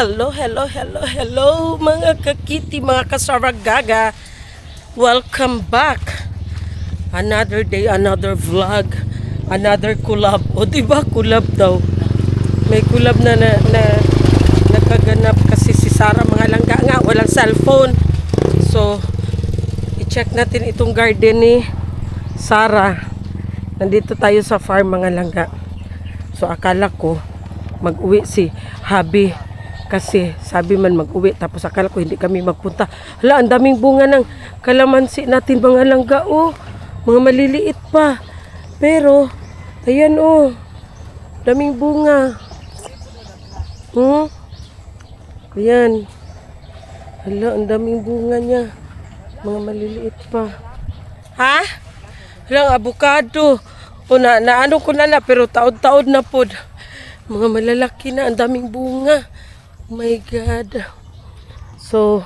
Hello mga kakiti, mga kasaragaga. Welcome back. Another day, another vlog, another collab. O diba collab daw? May collab na nakaganap kasi si Sarah mga langga nga, walang cellphone. So, i-check natin itong garden ni Sarah. Nandito tayo sa farm mga langga. So, akala ko mag-uwi si Habi kasi sabi man mag-uwi tapos akala ko hindi kami magpunta. Hala, ang daming bunga ng kalamansi natin mga langga, oh. Mga maliliit pa. Pero ayan, oh. Daming bunga. Ayan. Hala, ang daming bunga niya. Mga maliliit pa. Ha? Hala, ang avocado. O naano ko na pero taod-taod na po. Mga malalaki na, ang daming bunga. Oh my God. So,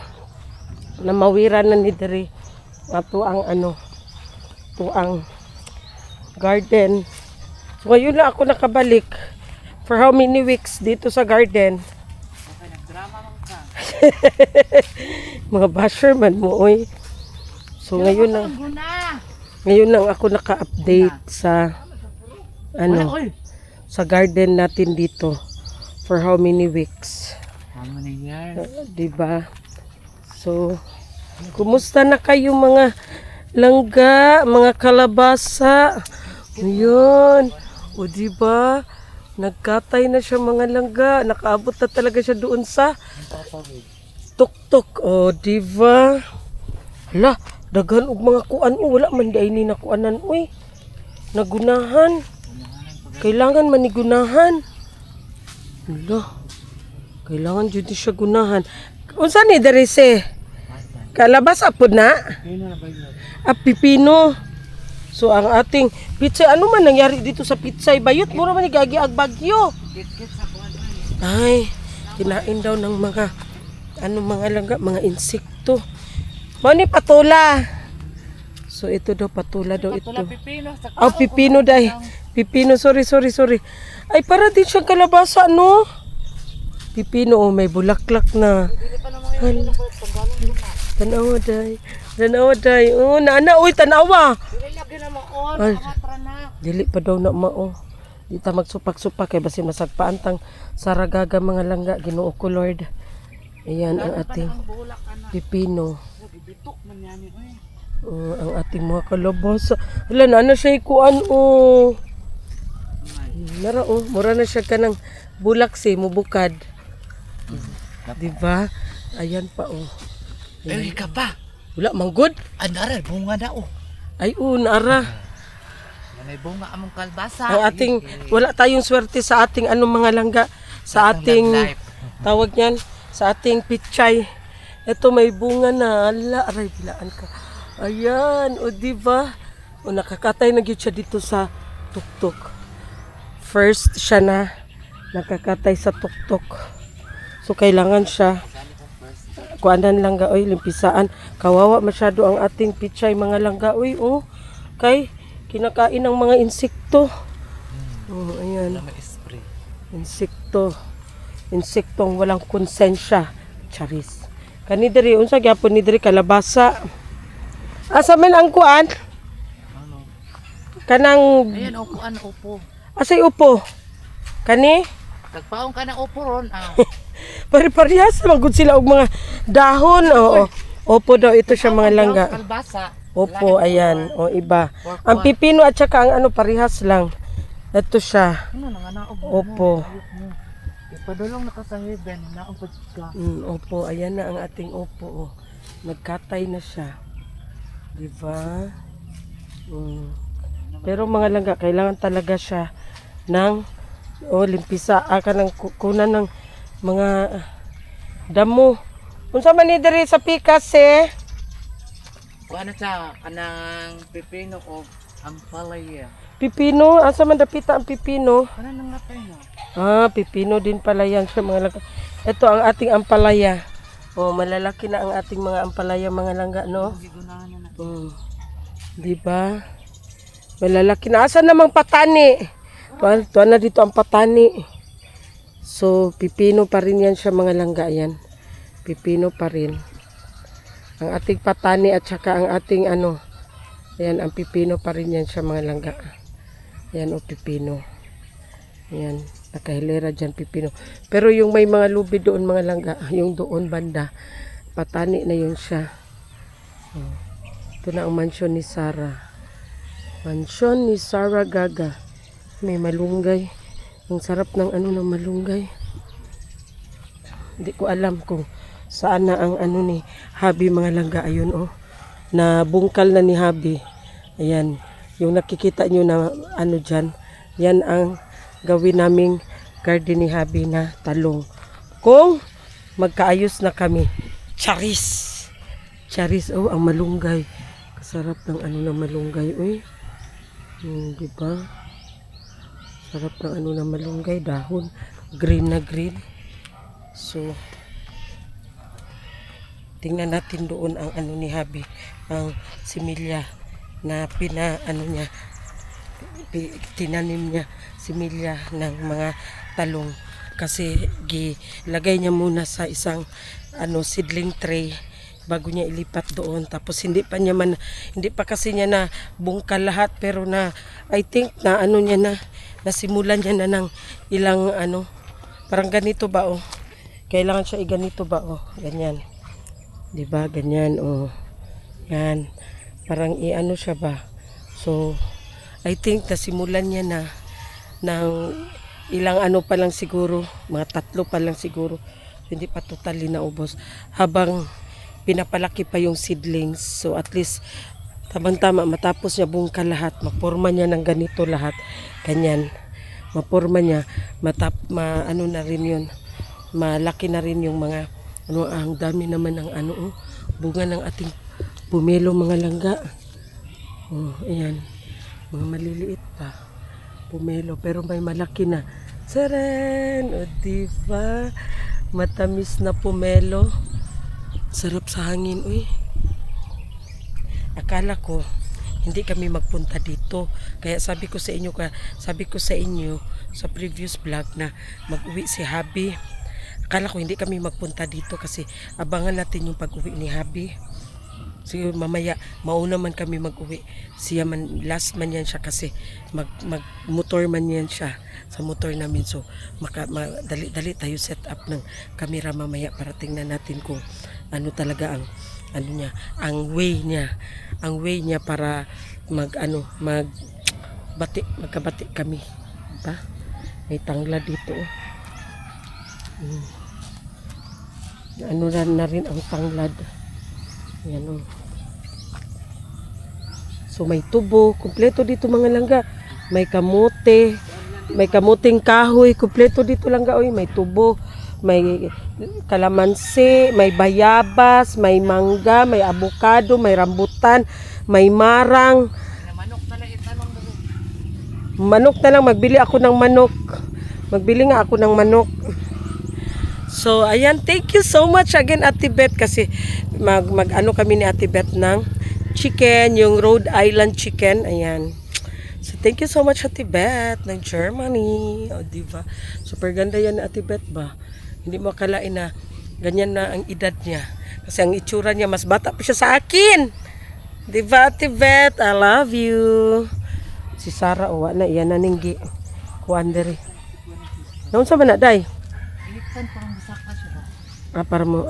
namawiran na ni Dere. Ato ang tuang garden. So, ngayon lang ako nakabalik. For how many weeks dito sa garden? Okay, nagdrama man ka. Mga basher man mo, oy. So, ngayon lang ako naka-update sa sa garden natin dito. For how many weeks? How many years? Diba? So, kumusta na kayo mga langga, mga kalabasa? Ayun. O diba? Nagkatay na siya mga langga. Nakaabot na talaga siya doon sa tuktok. O diba? Hala, daghan og mga kuan. Wala man di ni nakuanan. Uy, nagunahan. Kailangan manigunahan. Hala. Kailangan jud siya gunahan. Unsa ni dere se? Kalabasa pod na? Pipino. So ang ating pizza, ano man nangyari dito sa pizza? Bayot mura man ni gagi ag bagyo. Ay, kinain daw ng mga mga langga, mga insekto. Mo ni patula. So ito daw patula daw ito. Pipino. Pipino day. Pipino, sorry. Ay, para din siyang kalabasa, no? Pipino, may bulaklak na. Tanawa, day. Oh, naana, uy, tanawa. Dili pa daw na mao. Di ta magsupak-supak, kay basi masagpaan tang saragaga mga langga, Ginoo ko, Lord. Ayan, ang ating pipino. Ang ating mga kalabasa. Hala, naana siya ikuan, oh. Nara, mura na siya ka ng bulak mubukad. Diba? Ayan pa, oh. Ay, ka pa. Wala, manggod? Andara, bunga na, oh. Ay, nara. May bunga among kalbasa. Ang ating, wala tayong swerte sa ating mga langga. Sa ating, tawag niyan, sa ating pichay. Ito, may bunga na. Ala, aray, bilaan ka. Ayan, o diba? O, nakakatay na siya dito sa tuktok. First siya na nakakatay sa tuktok. So kailangan siya kuanan langga, oy, limpisaan. Kawawa masyado ang ating pichay mga langga, oy, oh. Kay kinakain ng mga insekto. Ayan. Insektong walang konsensya. Charis. Kani diri unsa gyapon ni diri kalabasa. Asa man ang kuan? Kanang ayan, upo. Asay upo? Kani? Tagpaong ka na upo ron. Pare-parehas magud sila og mga dahon. Oo. Opo daw ito siya mga langga. Kalbasa. Opo, ayan. O iba. Ang pipino at saka ang parehas lang. Ito siya. Opo. Ipadulong na ka sa heaven. Naupad ka. Opo, ayan na ang ating opo. Oh. Nagkatay na siya. Diba? Pero mga langga, kailangan talaga siya ng limpisa ka ng kunan ng mga damo. Unsa man ni diri sa pikas Kuha na siya kanang pipino o ampalaya. Pipino, asa man dapita ang pipino? Ano nang napay no? Pipino din pala yan siya mga langga. Ito ang ating ampalaya. Malalaki na ang ating mga ampalaya mga langga, no? Diba? Malalaki na. Asa namang patani? Tuwan na dito ang patani. So, pipino pa rin yan siya mga langga. Ayan. Pipino pa rin. Ang ating patani at saka ang ating ano. Ayan, ang pipino pa rin yan siya mga langga. Ayan o, pipino. Ayan, nakahilera dyan pipino. Pero yung may mga lubi doon mga langga, yung doon banda, patani na yun siya. Oh. Ito na ang mansyon ni Sarah. Mansyon ni Sarah Gaga. May malunggay. Ang sarap ng ano ng malunggay. Hindi ko alam kung saan na ang ano ni Habi mga langga. Ayun oh. Na bungkal na ni Habi. Ayan. Yung nakikita nyo na ano dyan. Yan ang gawin naming garden ni Habi na talong. Kung magkaayos na kami. Charis. Charis. Oh, ang malunggay. Kasarap ng ano ng malunggay. Uy. Diba? Sarap ng ano ng malunggay. Dahon. Green na green. So, tingnan natin doon ang ano ni Habi. Ang similya na tinanim niya similya ng mga talong. Kasi gilagay niya muna sa isang seedling tray bago niya ilipat doon. Tapos hindi pa kasi niya na bungkal lahat, pero na I think na nasimulan niya na ng ilang parang ganito ba oh. Kailangan siya ganito ba oh, ganyan. 'Di ba? Ganyan oh. Yan. Parang siya ba. So I think nasimulan niya na ng ilang pa lang siguro, mga 3 pa lang siguro. Hindi pa totally naubos. Habang pinapalaki pa yung seedlings. So at least tamang-tama matapos niya bungkal lahat, maporma niya ng ganito lahat. Ganyan. Maporma niya, na rin yun. Malaki na rin yung mga ang dami naman ng bunga ng ating pumelo mga langga. Oh, ayan. Mga maliliit pa. Pumelo pero may malaki na. Saren! O diba? Matamis na pumelo. Sarap sa hangin, uy. Akala ko hindi kami magpunta dito. Kaya sabi ko sa inyo sa previous vlog na mag-uwi si Habi. Akala ko hindi kami magpunta dito kasi abangan natin yung pag-uwi ni Habi. Siguro mamaya mauna man kami mag-uwi. Siya man last man yan siya kasi mag-motor man yan siya sa motor namin. So dali tayo set up ng camera mamaya para tingnan natin kung ano talaga ang way niya para magkabati kami. Diba? May tangla dito. Na rin ang tanglad. Yan o. So may tubo, kumpleto dito mga langga. May kamote, may kamuting kahoy, kumpleto dito langga. Oy, may tubo, may kalamansi, may bayabas, may mangga, may avocado, may rambutan, may marang. Manok na lang, magbili ako ng manok. Magbili nga ako ng manok. So, ayan, thank you so much again Ate Beth kasi kami ni Ate Beth ng chicken, yung Rhode Island chicken, ayan. So, thank you so much Ate Beth ng Germany. O, diba? Super ganda yan Ate Beth ba? Hindi mo akalain na ganyan na ang edad niya. Kasi ang itsura niya, mas bata pa siya sa akin. Diba Ate Beth? I love you. Si Sarah, wala na, iyan na ninggi. Kuandere. Naon sa man na, day? Para mo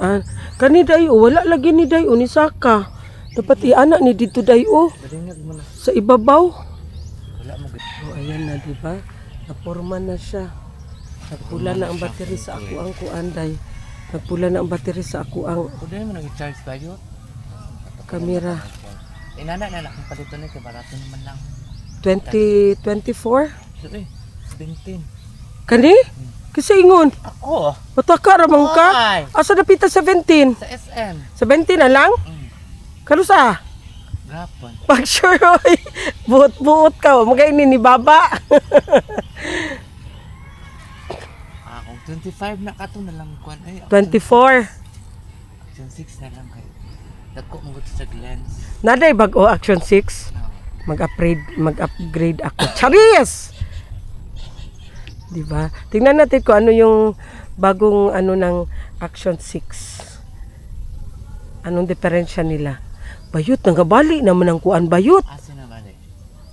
kani day wala lagi ni day ni Saka dapat anak ni dito day sa ibabaw. Ayan na diba, naporma na siya, nagpula na ang battery sa ako ang kuanday, nagpula na ang battery sa ako ang nag-charge tayo camera. Inana na kung palito na kay barato naman lang 2024 17 kani kasi ingon ako pataka ramang ka. Asa napita 17 sa SM 17 na lang. Kalusa gapon pag sure oy buot ka magaini ni baba. kung 25 na kato na lang kuan ay 24 action 6 na lang kay dagko mo sa glance naday bag-o action 6 mag-upgrade ako. Charis! Di ba? Tingnan natin kung ano yung bagong ano ng Action 6. Anong diferensya nila? Bayot, nangabali naman ang kuan bayot. Asa na ba de?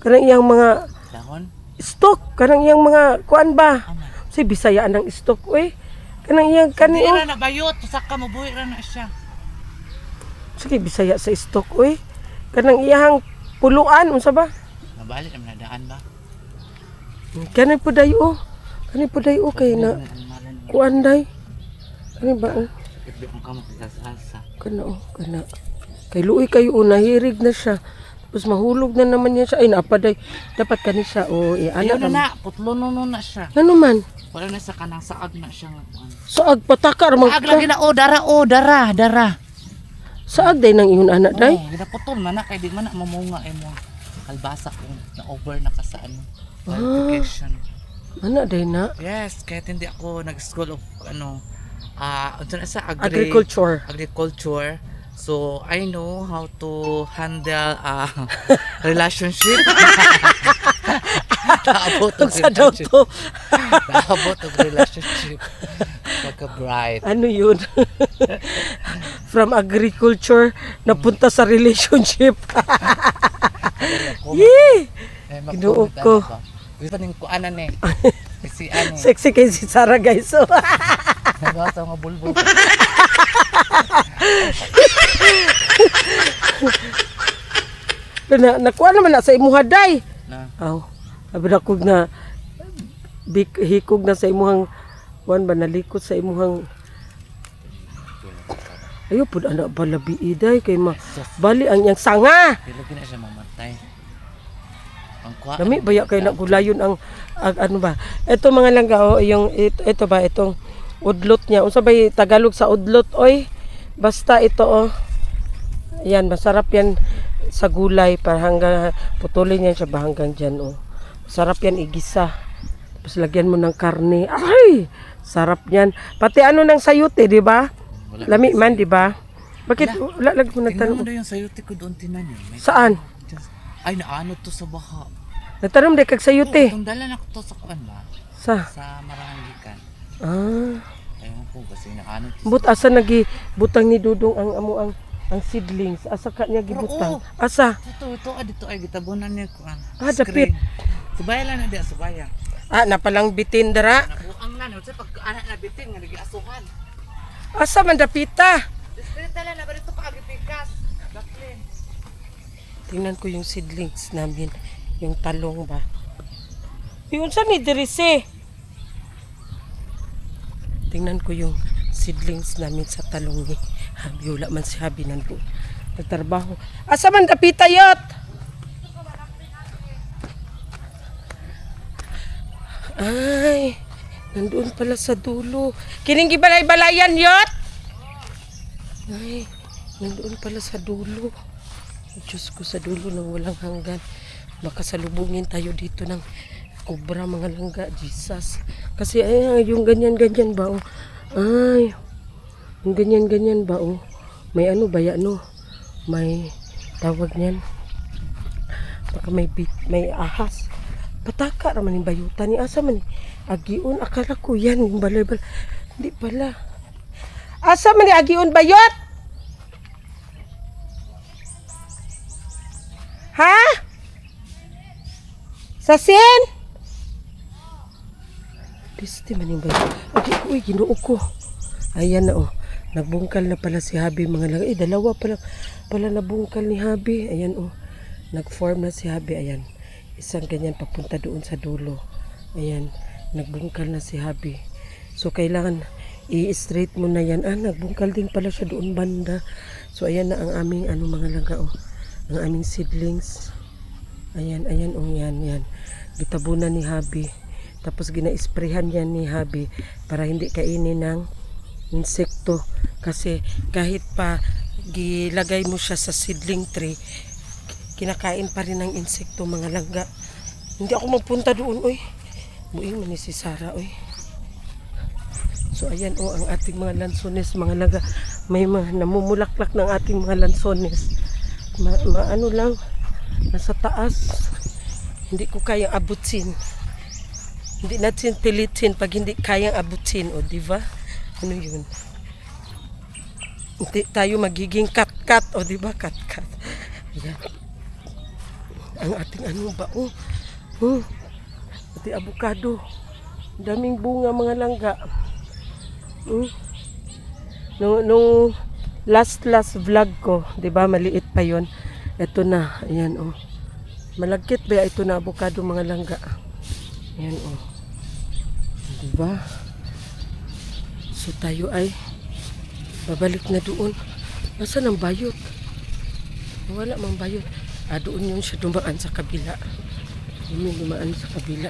Kanang iyang mga Dahon? stock, kanang iyang mga kuan ba? Ano? Si Bisaya ng stock, oy. Kanang iyang Hindi kani, na nabayot. Saka mabuhi ra na siya. sige Bisaya sa stock, oy. Kanang iyang puluan, unsa ba? Nabalik naman na daan ba? Kanin po dayo, kanin po dayo kay na kuan day. Kani ba? Oh? Ibig mo ka magkasasa. Kana. Kay luoy kayo nahirig na siya. Tapos mahulog na naman niya siya. Ay napaday. Dapat kani siya o Ayaw anak. na na. Putlo na siya. Ano man? Wala na sa kanang saag na siya. Saag patakar Saag lagi na. Dara. Saag day nang iyon anak day. Oo, ginaputol man na. Kaya di man na mamunga mo. Kalbasa kung na-over na ka sa ano. Qualification. Anak day na. Yes, kaya hindi ako nag-school of ano. Unsa na sa Agriculture. So, I know how to handle relationship. Naabot ang Sa daw relationship. to. Naabot ang relationship. Pagka-bright. Ano yun? From agriculture napunta sa relationship. Yee! Ginuo ko. Gusto ning kuanan eh. Kasi ano. Sexy kay si Sarah guys. So. Nagasa nga bulbul. Nakuha naman na sa imuha day. Na. Aw, abi na kog na hikog na sa imuhang kuan ba nalikot sa imuhang ayo pud ana balabi iday kay bali ang iyang sanga. Pero na siya mamatay. Ang kuha. Dami baya kay nagulayon ang ano ba? Ito mga langga oh, yung ito ba itong udlot niya. Unsa ba Tagalog sa udlot oy? Basta ito oh. Yan, masarap yan sa gulay para hanggang putulin yan siya ba hanggang dyan oh. Sarap yan igisa. Tapos lagyan mo ng karne. Ay! Sarap yan. Pati ano ng sayote, di ba? Lami man, di ba? Bakit wala lagi mo Tingnan mo nagtanong? na yung sayote ko doon tinan yun. Saan? Ay, naano to sa baha. Nagtanong di kag sayote. Itong dala na ko to sa kuan ba? Sa? Sa Marangikan. Ah. Ayun ko kasi naano to. But asa nagi butang ni Dudong ang amo ang seedlings. Asa ka niya gibutang? Oo. Asa? Ito dito ay gitabunan niya kuan. Dapit. Subaya lang na di subaya. Napalang bitin dara. Nabuang na no sa pag anak na bitin nga nagiasuhan. Asa man dapita? Distrita lang na barito pa agipikas. Gaklin. Tingnan ko yung seedlings namin. Yung talong ba? Yung saan ni Dirise? Tingnan ko yung seedlings namin sa talong ni Habi. Wala man si Habi nandun. Nagtrabaho. Asa man dapita yot? Ay, nandoon pala sa dulo. Kining gibalay-balayan yot? Ay, nandoon pala sa dulo. Diyos ko, sa dulo ng walang hanggan. Makasalubungin tayo dito ng kubra mga langga, Jesus. Kasi ay, yung ganyan-ganyan ba oh. Ay, yung ganyan-ganyan ba oh. May ano ba yan no? May tawag niyan. Baka may ahas. Pataka naman yung bayutan ni asa man. Agion, akala ko yan yung balay-balay. Hindi pala. Asa man ni agion bayot? Ha? Sasin? Piste man yung bayot. Agi ko, ginuo ko. Ayan na oh. Nagbungkal na pala si Habi mga langga. Dalawa pala nabungkal ni Habi. Ayan oh. Nag-form na si Habi. Ayan. Isang ganyan papunta doon sa dulo. Ayan. Nagbungkal na si Habi. So kailangan i-straight mo na yan. Nagbungkal din pala siya doon banda. So ayan na ang aming mga langga oh. Ang aming seedlings. Ayan oh yan. Gitabunan ni Habi. Tapos gina-sprayhan yan ni Habi para hindi kainin ng insekto. Kasi kahit pa gilagay mo siya sa seedling tree, kinakain pa rin ng insekto mga langga. Hindi ako magpunta doon, oy. Buing man ni si Sarah, oy. So ayan oh, ang ating mga lansones, mga langga. May mga namumulaklak ng ating mga lansones. Ano lang, nasa taas. Hindi ko kayang abutin. Hindi natin pilitin pag hindi kayang abutin, o di ba? Ano yun? Hindi tayo magiging kat-kat, o di ba? Kat-kat. Ayan. Ang ating ano ba? Ating avocado. Daming bunga mga langga. Nung last vlog ko, 'di ba, maliit pa 'yon. Ito na, ayan oh. Malagkit ba ito na avocado mga langga? Ayan oh. 'Di ba? So tayo ay babalik na doon. Nasaan ang bayot? Wala mang bayot. Doon yun siya dumaan sa kabila. Yun yung dumaan sa kabila.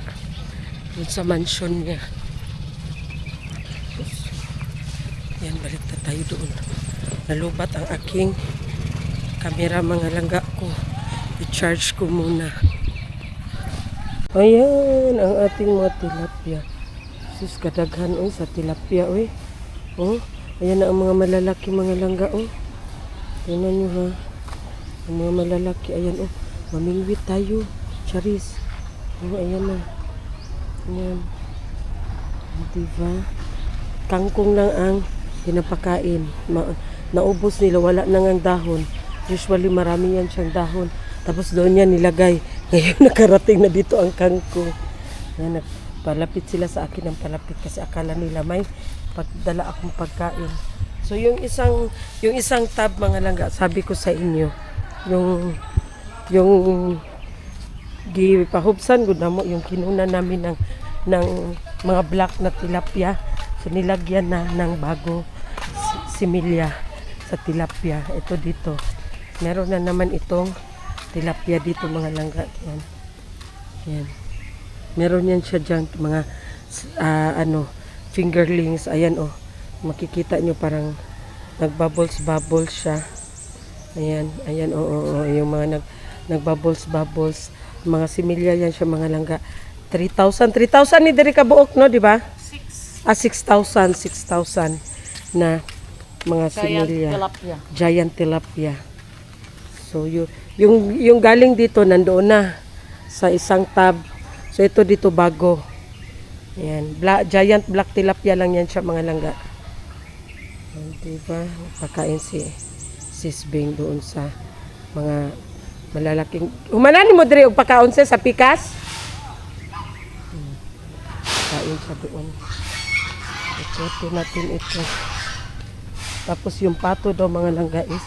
Yun sa mansion niya. Yan, balik na tayo doon. Nalubat ang aking kamera mga langga ko. I-charge ko muna. Ayan, ang ating mga tilapia. Sus, kadaghan sa tilapia. Oh, ayan na ang mga malalaki mga langga. Tingnan nyo ha. Ang mga malalaki, ayan mamingwit tayo. Charis. Ayan na. Ayan. Diba? Kangkong lang ang pinapakain. Naubos nila, wala nang ang dahon. Usually marami yan siyang dahon. Tapos doon yan nilagay. Ngayon nakarating na dito ang kangkong. Ayan, palapit sila sa akin ng palapit kasi akala nila may pagdala akong pagkain. So yung isang tab mga langga, sabi ko sa inyo, yung gipahubsan gud namo yung kinuna namin ng mga black na tilapia. So nilagyan na ng bago similya sa tilapia. Ito dito. Meron na naman itong tilapia dito mga langga. Yan. Yan. Meron yan siya dyan mga fingerlings. Ayan makikita nyo parang nagbubbles siya. Ayan, yung mga nagbubbles mga similya yan siya mga langga. 3,000 ni diri ka buok no, di ba? 6,000 na mga similya. Giant tilapia. So yung galing dito nandoon na sa isang tab. So ito dito bago. Ayan, giant black tilapia lang yan siya mga langga. Di ba? Pakain si Sis Bing doon sa mga malalaking. Humanani mo diri og pakaon sa pikas. Kain siya doon. Ito natin ito. Tapos yung pato daw mga langga is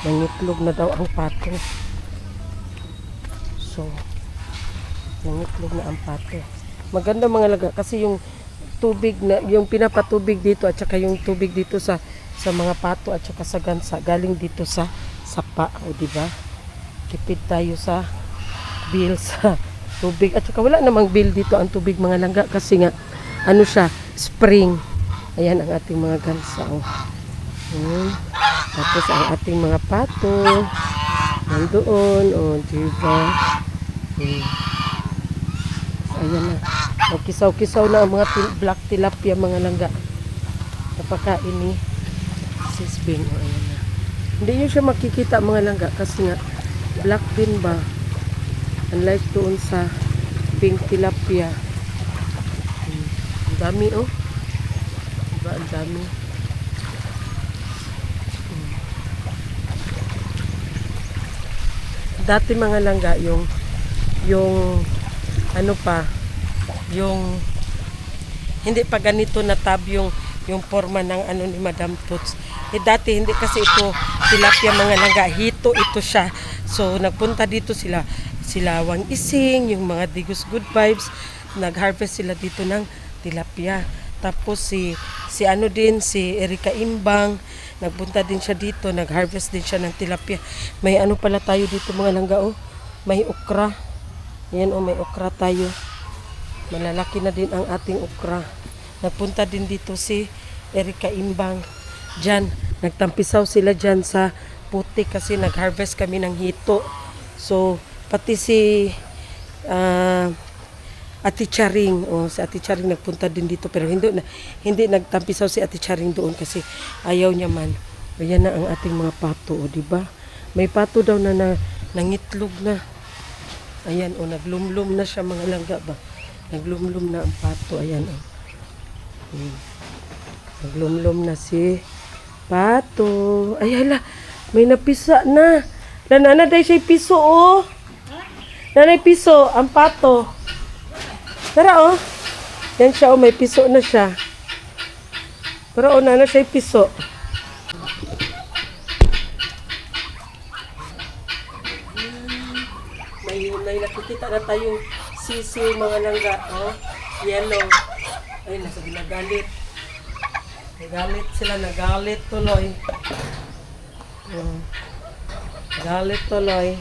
nangitlog na daw ang pato. So nangitlog na ang pato. Maganda mga langga kasi yung tubig na yung pinapatubig dito at saka yung tubig dito sa mga pato at saka sa gansa galing dito sa sapa, o di ba? Tipid tayo sa bill sa tubig at saka wala namang bill dito ang tubig mga langga kasi nga siya, spring. Ayan ang ating mga gansa. Tapos ang ating mga pato nandoon, di ba? Ayan na. Kisaw-kisaw na ang mga black tilapia mga langga. Napakain ni Sis Bing. Ayan na. Hindi nyo siya makikita mga langga kasi nga black din ba? Unlike doon sa pink tilapia. Ang dami diba ang dami. Dati mga langga yung yung hindi pa ganito na tab yung forma ng ni Madam Toots. Dati hindi kasi ito tilapia mga langga, hito ito siya. So nagpunta dito sila Wang Ising, yung mga Digos Good Vibes, nag-harvest sila dito ng tilapia. Tapos si Erika Imbang, nagpunta din siya dito, nag-harvest din siya ng tilapia. May pala tayo dito mga langga may okra. Yan may okra tayo. Malalaki na din ang ating okra. Nagpunta din dito si Erika Imbang. Diyan, nagtampisaw sila diyan sa puti kasi nag-harvest kami ng hito. So, pati si Ate Charing, si Ate Charing nagpunta din dito pero hindi nagtampisaw si Ate Charing doon kasi ayaw niya man. Ayan na ang ating mga pato, di ba? May pato daw na nangitlog na. Ayan, naglumlum na siya mga langga ba. Naglumlum na ang pato. Ayan, oh. Naglumlum na si pato. Ay, hala. May napisa na. Nanana, dahil siya'y piso, oh. Nanay, piso. Ang pato. Tara, oh. Yan siya, oh. May piso na siya. Pero, oh, nana, siya'y piso. May nakikita na tayong sisiw, mga langga, oh. Yellow. Ay, nasa ginagalit. Nagalit sila, nagalit tuloy. Oh. Galit tuloy.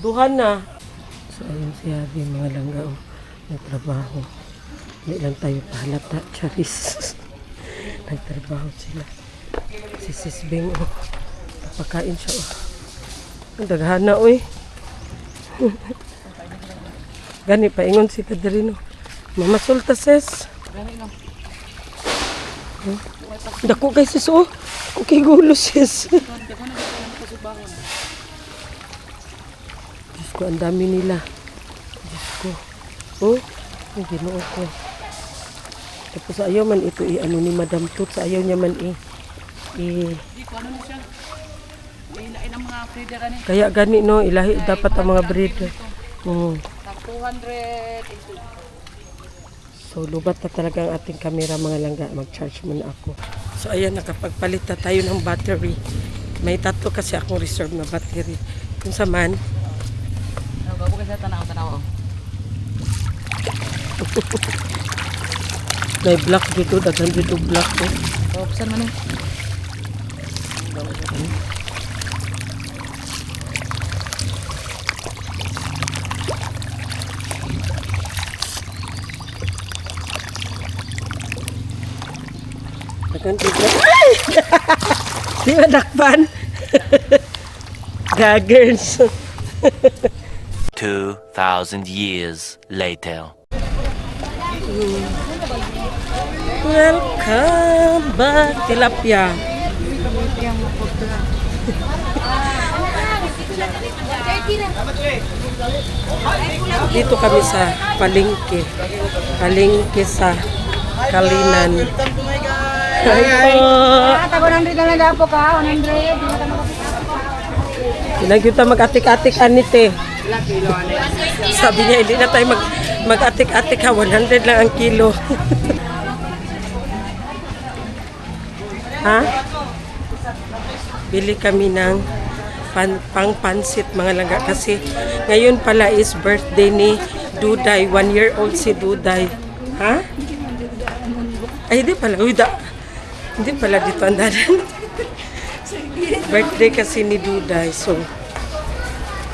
Duhan na. So, ayun si Abby, mga langga, oh. Nagtrabaho. Hindi lang tayo pahalata, charis. Nagtrabaho sila. Si Sis Bing, oh. Napakain siya, oh. Ang daghana, oy. Gani pa, ingon si Kaderino. Mamasulta, sis. Dako kay sis, oh. Okay, gulo, sis. Diyos ko, ang dami nila. Diyos ko. Oh, ang ginoo ko. Tapos ayaw man ito ano ni Madam Toots. Ayaw niya man Ilain ang mga breeder ani. Kaya gani, no, ilahi dapat ang mga breeder. 200 So, lubat na talaga ang ating camera, mga langga. Mag-charge muna ako. So, ayan, nakapagpalit na tayo ng battery. May tatlo kasi akong reserve na battery. Kung sa man, Gabo kasi tanaw. may black dito, daghan dito black. Eh. So, saan man eh? Daghan dito. Ay! Di ba dakpan? Gaggers. 2,000 years later. Welcome back, tilapia. Dito kami sa palengke. Palengke sa Kalinan. Hi po. Tago 100 lang na po ka, 100. Pinag-yuta mag-atik-atik anite. Sabi niya, hindi na tayo mag-atik-atik ha, 100 lang ang kilo. Ha? Bili kami ng pang-pansit, mga langga, kasi ngayon pala is birthday ni Duday. 1 year old si Duday. Ha? Ay, hindi pala. Hindi pala dito ang dadan. Birthday kasi ni Duday. So,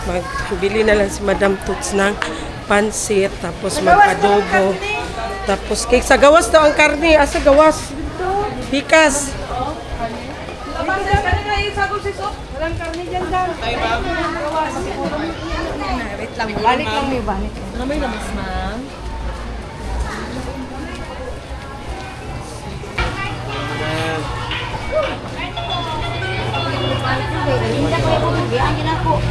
magbili na lang si Madam Toots ng pansit, tapos mag-adobo. Tapos cake. Sa gawas daw ang karne. Sa gawas. Pikas. Walang karne dyan dyan. Balik lang may balik. May labas, ma'am. Hindi ko yung bumili. Ang ginako.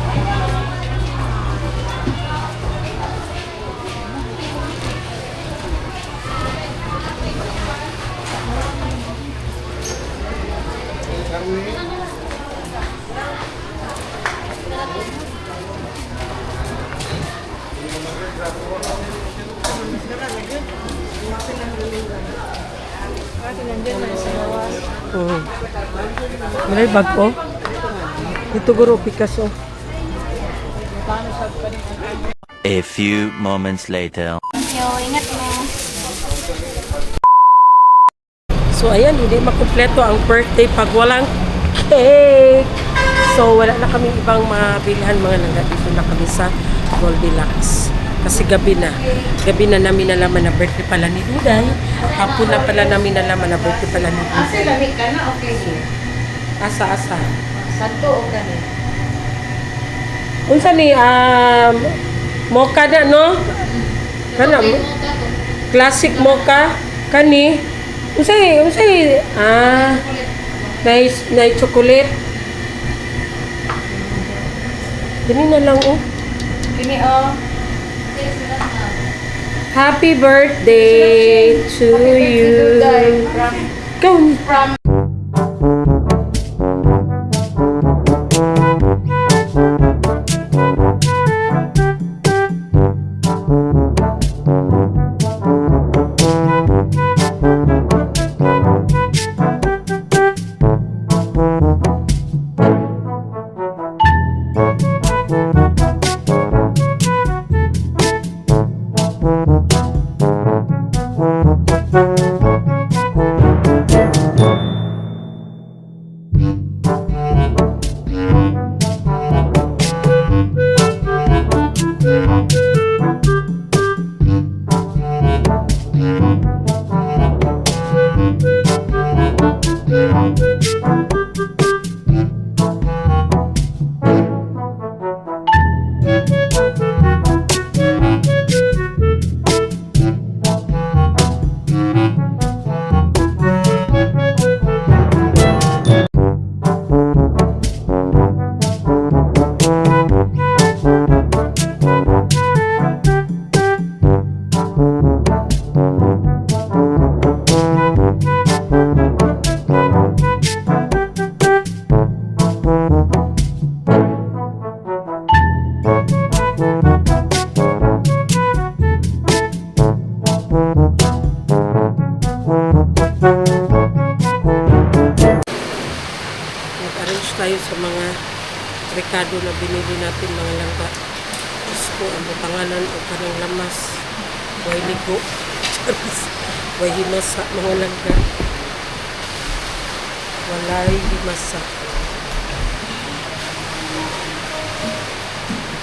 May bag ko. Ito guro Picasso. A few moments later. Ingat mo. So ayan, hindi makumpleto ang birthday pag walang cake. So wala na kami ibang mabilhan, mga langga. Dito na kami sa Goldilocks. Kasi gabi na. Gabi na namin nalaman na birthday pala ni Duday. Hapon na pala namin nalaman na birthday pala ni Duday. Asa lamig ka na, okay. Asa-asa. Santo o ka na. Unsa ni mocha na, no? Kana classic mocha kani. Unsay nice chocolate. Dini na lang, oh. Kini o. Happy birthday to you. Go. Nag-arrange tayo sa mga rekado na binili natin mga langka. Diyos ko, ang pangalan o kanang lamas. Way ligo. Way himasa mga langka. Walay himasa.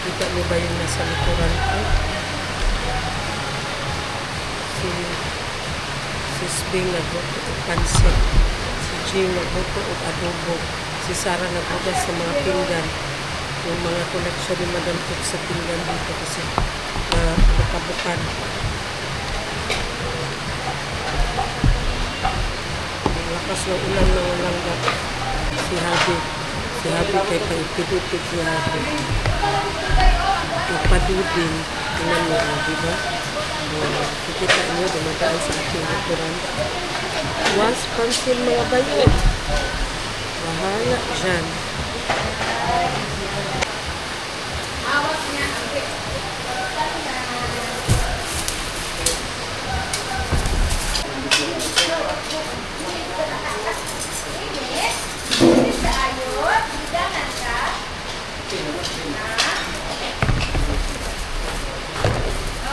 Kita niyo ba yung nasa likuran ko? Si Spring nagluto o pansit. Si Jing nagluto o adobo. Si Sarah nagluto sa mga pinggan. Yung mga koleksyon ni Madam Cook sa pinggan dito kasi nakabukan. Ang lakas ng ulan ng langga. Si Habi kay pang-ipidutit si Habi. Ipadudin. Ilan mo, diba? Kikita nyo, dumadaan sa ating likuran. Was pansin mga bayo. Bahala dyan.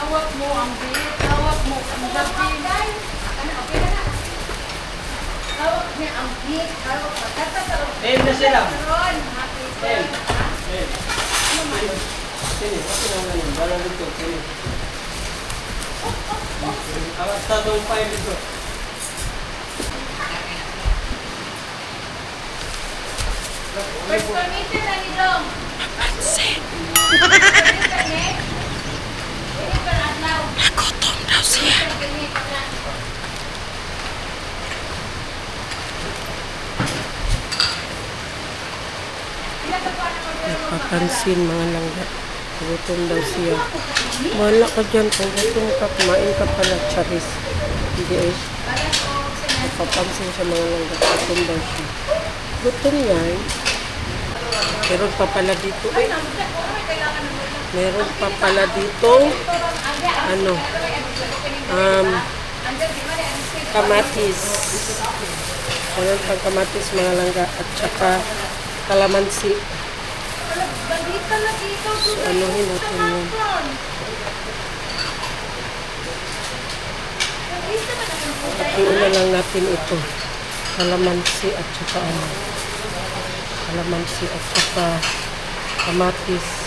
Hawak mo ang bit, hawak mo ang gabin. Hawak niya ang bit, hawak mo. Tatatawag. Na sila. Ron, happy birthday. Sini, ako na yun. Bala dito, sini. Awas tatong file dito. First permission na ni Dong. Nagutom daw siya. Nagpapansin mga langga. Gutom daw siya. Wala ka dyan. Kung gutom ka, kumain ka pala. Charis. Hindi eh. Nagpapansin siya mga langga. Gutom daw siya. Gutom yan. Meron pa pala dito eh. Meron pa pala dito. Ano? Kamatis. Meron pang kamatis mga langga. At saka kalamansi. So, anuhin natin yun. Iuna lang natin ito. Kalamansi at saka ano. Kalamansi at saka kamatis.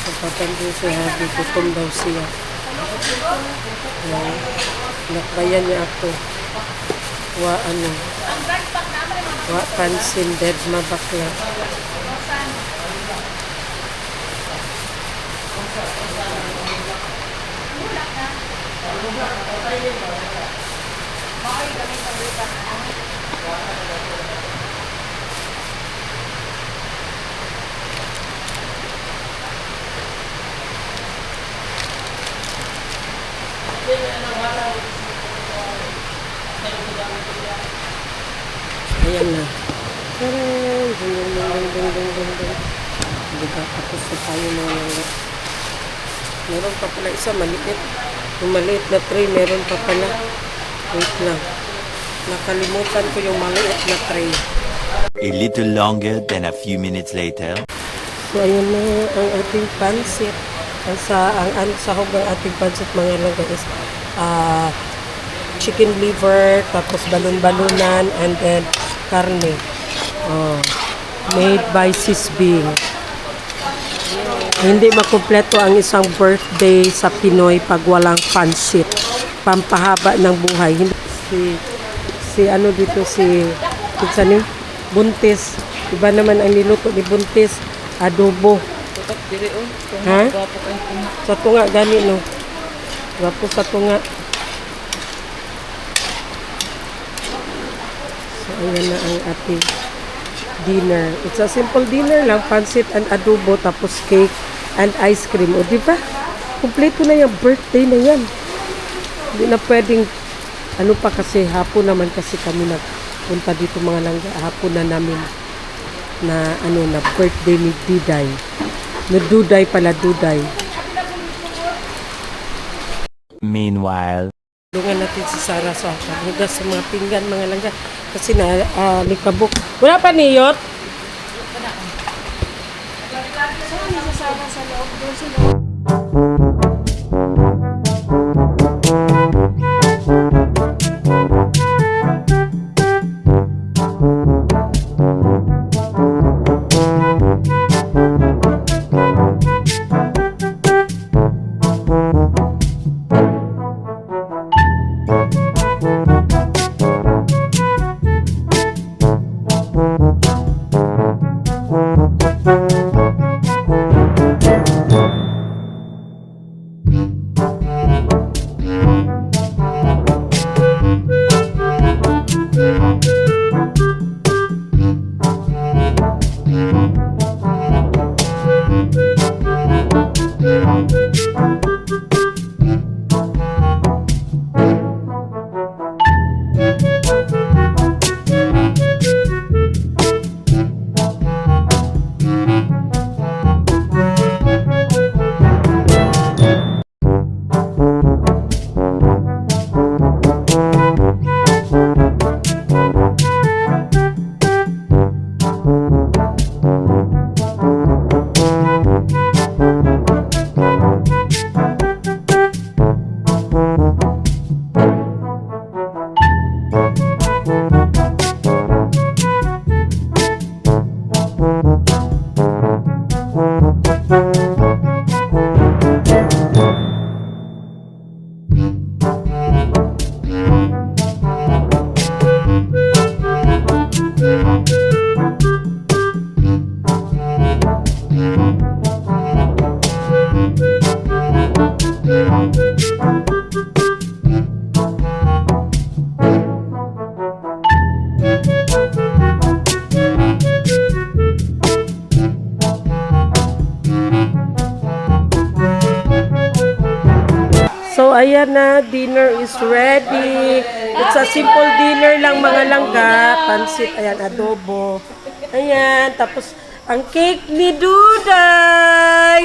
Pagpapansin si Habi, gutom daw siya. Nakbayan niya ako. Wa pansin, dead mabakla. Ayan na. Tarang! Ding. Diba? Tapos na tayo mga langga. Meron pa pala isa, maliit. Yung maliit na tray, meron pa pala. Wait lang. Nakalimutan ko yung maliit na tray. A little longer than a few minutes later. So, ayan na ang ating pansit. Ang sahog ng ating pansit mga langga is chicken liver, tapos balon-balunan, and then karne. Made by Sis Bing. Hindi makumpleto ang isang birthday sa Pinoy pag walang pansit. Pampahaba ng buhay. Si ano dito si Buntis. Iba naman ang niluto ni Buntis, adobo. Ha? Sa tunga gani no. Gwapo sa tunga. So ayan na ang ating dinner. It's a simple dinner lang, pansit and adobo, tapos cake and ice cream. O, di ba? Kumpleto na yung birthday na yan. Hindi na pwedeng, ano pa kasi, hapon naman kasi kami nagpunta dito mga langga. Hapon na namin na, na birthday ni Diday. Na Duday pala, Duday. Meanwhile, Tulungan natin si Sarah sa paghugas sa mga pinggan, mga langga. Kasi likabok. Wala pa niyot? So, ayan na, dinner is ready. It's a simple dinner lang mga langga. Pansit, ayan, adobo. Ayan, tapos ang cake ni Duday.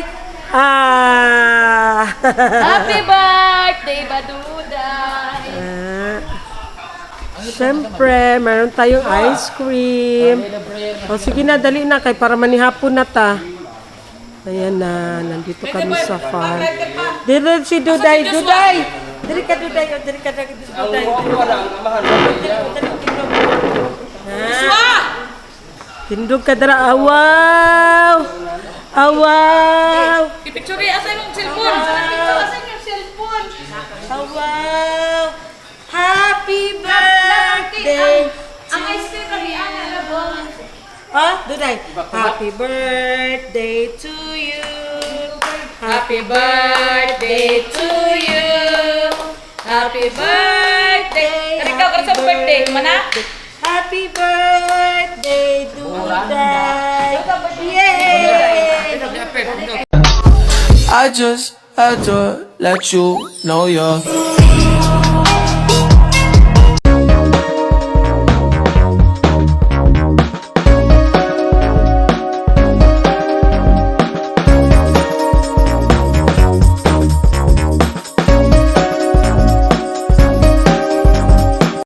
Happy birthday, Baduday! Siyempre, meron tayong ice cream. O, sige na, dali na, kay para manihapon na ta. Ayan na, nandito kami sa farm. Dito si Duday, Duday! Diri ka, Duday, diri ka, Duday. Tindog ka dara, awaw! Awaw! Pipicture asa yung cellphone? Asa yung cellphone? Awaw! Happy birthday! Ang ice cream lagi ana labong. Duday. Happy birthday to you. Happy birthday to you. Happy birthday! Ikaw, karon sa birthday, mana? Happy birthday to Day! Yay! I just had to let you know you're